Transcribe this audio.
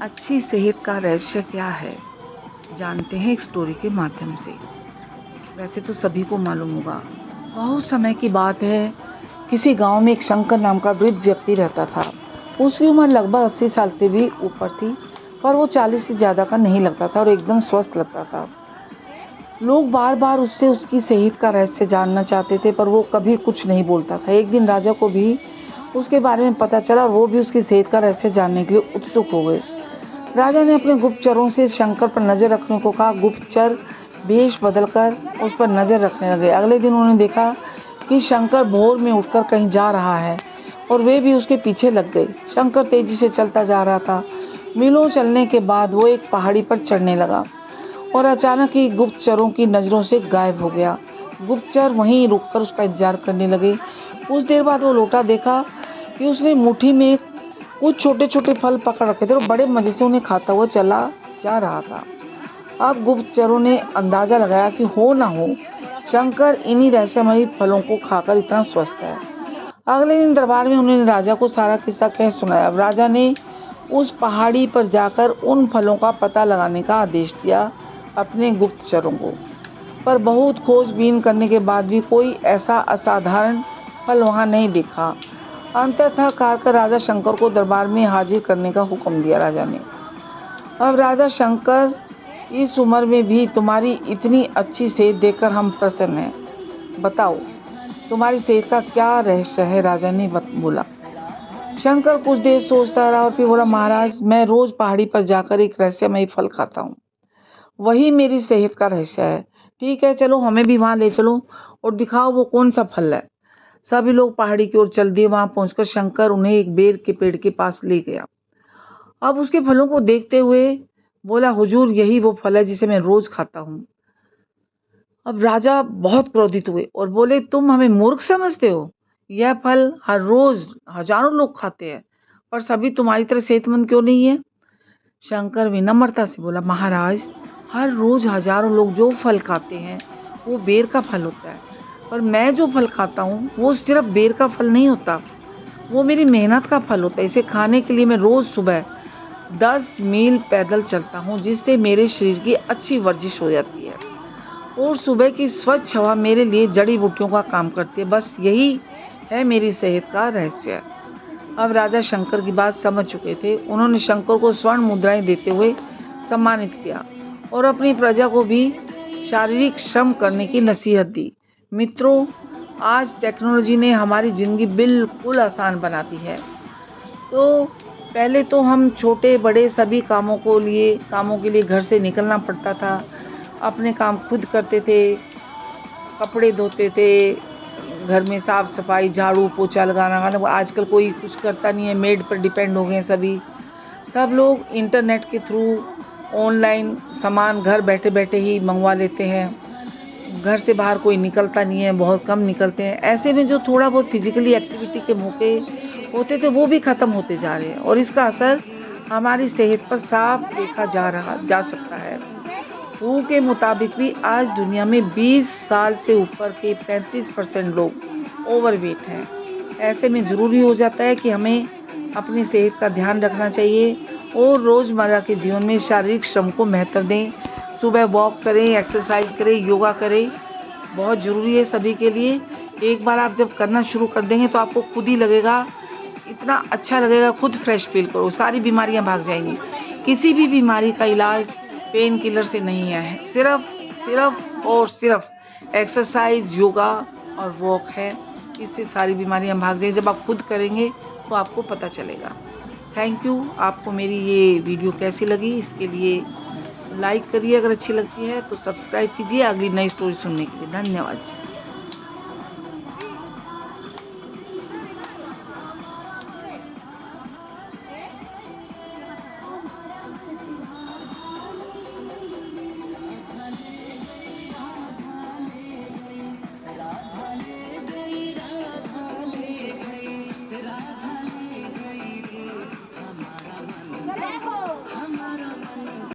अच्छी सेहत का रहस्य क्या है, जानते हैं एक स्टोरी के माध्यम से। वैसे तो सभी को मालूम होगा। बहुत समय की बात है, किसी गांव में एक शंकर नाम का वृद्ध व्यक्ति रहता था। उसकी उम्र लगभग 80 साल से भी ऊपर थी, पर वो 40 से ज़्यादा का नहीं लगता था और एकदम स्वस्थ लगता था। लोग बार बार उससे उसकी सेहत का रहस्य जानना चाहते थे, पर वो कभी कुछ नहीं बोलता था। एक दिन राजा को भी उसके बारे में पता चला और वो भी उसकी सेहत का रहस्य जानने के लिए उत्सुक हो गए। राजा ने अपने गुप्तचरों से शंकर पर नज़र रखने को कहा। गुप्तचर वेश बदलकर उस पर नज़र रखने लगे। अगले दिन उन्होंने देखा कि शंकर भोर में उठकर कहीं जा रहा है और वे भी उसके पीछे लग गए। शंकर तेजी से चलता जा रहा था। मीलों चलने के बाद वो एक पहाड़ी पर चढ़ने लगा और अचानक ही गुप्तचरों की नज़रों से गायब हो गया। गुप्तचर वहीं रुककर उसका इंतजार करने लगे। कुछ देर बाद वो लौटा, देखा कि उसने मुट्ठी में कुछ छोटे छोटे फल पकड़ रखे थे और बड़े मज़े से उन्हें खाता हुआ चला जा रहा था। अब गुप्तचरों ने अंदाज़ा लगाया कि हो ना हो शंकर इन्हीं रहस्यमयी फलों को खाकर इतना स्वस्थ है। अगले दिन दरबार में उन्होंने राजा को सारा किस्सा कह सुनाया। अब राजा ने उस पहाड़ी पर जाकर उन फलों का पता लगाने का आदेश दिया अपने गुप्तचरों को, पर बहुत खोजबीन करने के बाद भी कोई ऐसा असाधारण फल वहाँ नहीं दिखा। अंततः कर राजा शंकर को दरबार में हाजिर करने का हुक्म दिया राजा ने। अब राजा शंकर, इस उम्र में भी तुम्हारी इतनी अच्छी सेहत देखकर हम प्रसन्न हैं। बताओ तुम्हारी सेहत का क्या रहस्य है, राजा ने बोला। शंकर कुछ देर सोचता रहा और फिर बोला, महाराज मैं रोज पहाड़ी पर जाकर एक रहस्यमयी फल खाता हूँ, वही मेरी सेहत का रहस्य है। ठीक है, चलो हमें भी वहाँ ले चलो और दिखाओ वो कौन सा फल है। सभी लोग पहाड़ी की ओर चल दिए। वहां पहुंचकर शंकर उन्हें एक बेर के पेड़ के पास ले गया। अब उसके फलों को देखते हुए बोला, हुजूर यही वो फल है जिसे मैं रोज खाता हूँ। अब राजा बहुत क्रोधित हुए और बोले, तुम हमें मूर्ख समझते हो? यह फल हर रोज हजारों लोग खाते हैं, पर सभी तुम्हारी तरह सेहतमंद क्यों नहीं है? शंकर विनम्रता से बोला, महाराज हर रोज हजारों लोग जो फल खाते हैं वो बेर का फल होता है, पर मैं जो फल खाता हूँ वो सिर्फ बेर का फल नहीं होता, वो मेरी मेहनत का फल होता है। इसे खाने के लिए मैं रोज़ सुबह 10 मील पैदल चलता हूँ, जिससे मेरे शरीर की अच्छी वर्जिश हो जाती है और सुबह की स्वच्छ हवा मेरे लिए जड़ी बूटियों का काम करती है। बस यही है मेरी सेहत का रहस्य। अब राजा शंकर की बात समझ चुके थे। उन्होंने शंकर को स्वर्ण मुद्राएं देते हुए सम्मानित किया और अपनी प्रजा को भी शारीरिक श्रम करने की नसीहत दी। मित्रों, आज टेक्नोलॉजी ने हमारी ज़िंदगी बिल्कुल आसान बना दी है। तो पहले तो हम छोटे बड़े सभी कामों के लिए घर से निकलना पड़ता था। अपने काम खुद करते थे, कपड़े धोते थे, घर में साफ़ सफाई, झाड़ू पोछा लगाना। आजकल कोई कुछ करता नहीं है, मेड पर डिपेंड हो गए हैं सभी। सब लोग इंटरनेट के थ्रू ऑनलाइन सामान घर बैठे बैठे ही मंगवा लेते हैं। घर से बाहर कोई निकलता नहीं है, बहुत कम निकलते हैं। ऐसे में जो थोड़ा बहुत फिजिकली एक्टिविटी के मौके होते थे वो भी ख़त्म होते जा रहे हैं और इसका असर हमारी सेहत पर साफ देखा जा सकता है। WHO के मुताबिक भी आज दुनिया में 20 साल से ऊपर के 35% लोग ओवरवेट हैं। ऐसे में ज़रूरी हो जाता है कि हमें अपनी सेहत का ध्यान रखना चाहिए और रोज़मर्रा के जीवन में शारीरिक श्रम को महत्व दें। सुबह वॉक करें, एक्सरसाइज करें, योगा करें, बहुत ज़रूरी है सभी के लिए। एक बार आप जब करना शुरू कर देंगे तो आपको खुद ही लगेगा, इतना अच्छा लगेगा, खुद फ्रेश फील करो, सारी बीमारियां भाग जाएंगी। किसी भी बीमारी का इलाज पेन किलर से नहीं है, सिर्फ और सिर्फ एक्सरसाइज, योगा और वॉक है। इससे सारी बीमारियां भाग जाएंगी। जब आप खुद करेंगे तो आपको पता चलेगा। Thank you. आपको मेरी ये वीडियो कैसी लगी, इसके लिए लाइक करिए, अगर अच्छी लगती है तो सब्सक्राइब कीजिए अगली नई स्टोरी सुनने के लिए। धन्यवाद।